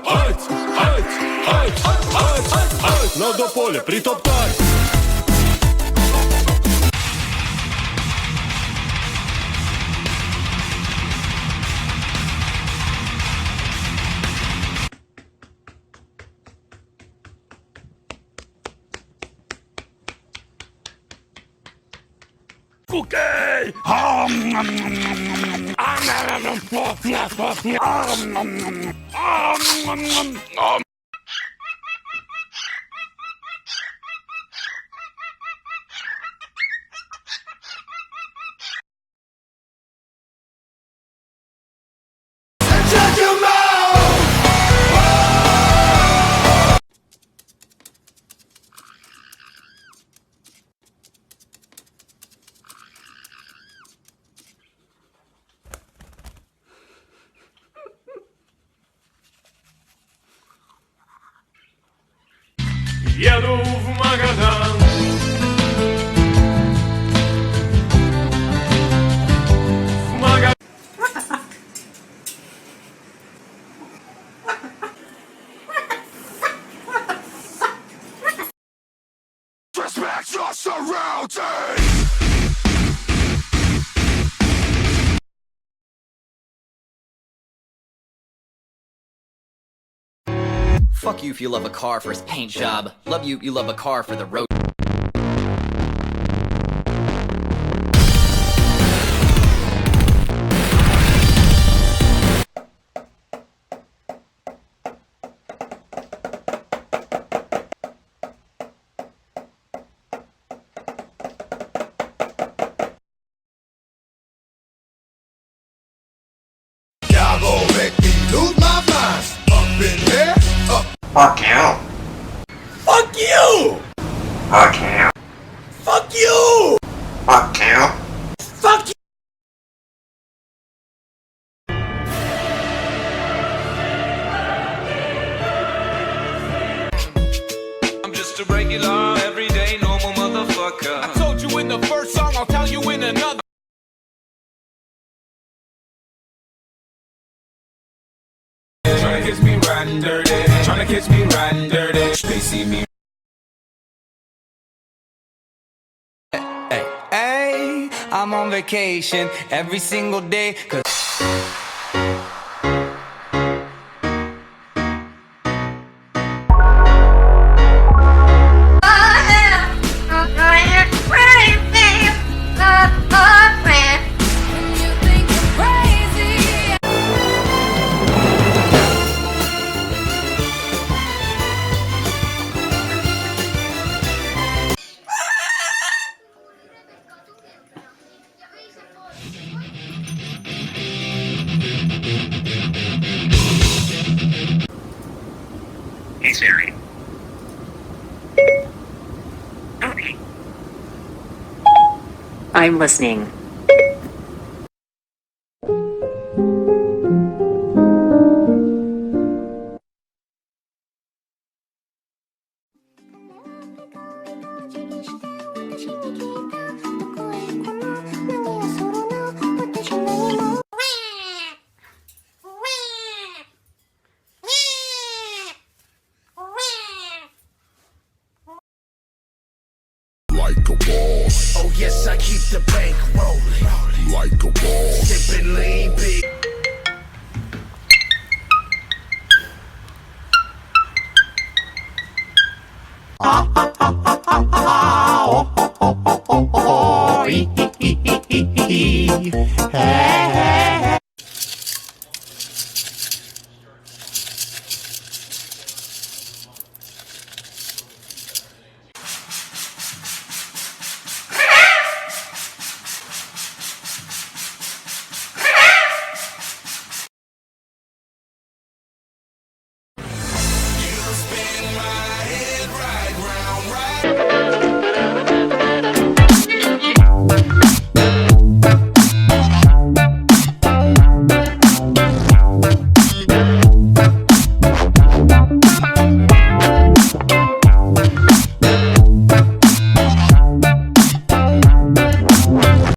Ать, ать, ать, ать, ать. Надо поле притоптать. Кукей! Еду в Магадан. В Магадан. Respect your surroundings. Fuck you if you love a car for its paint job. Love you, you love a car for the road. Y'all gon' make me lose my mind. Up in here, up. Fuck you. Fuck you! Fuck you. Fuck you! Fuck you. Fuck you! I'm just a regular, everyday, normal motherfucker. I told you in the first song, I'll tell you in another. Tryna catch me riding dirty, tryna catch me riding dirty. They see me. Hey, I'm on vacation every single day, 'cause Hey Siri. Okay. I'm listening. Like a boss. Oh yes, I keep the bank rolling. Like a boss. Sipping lean big. Hey, hey,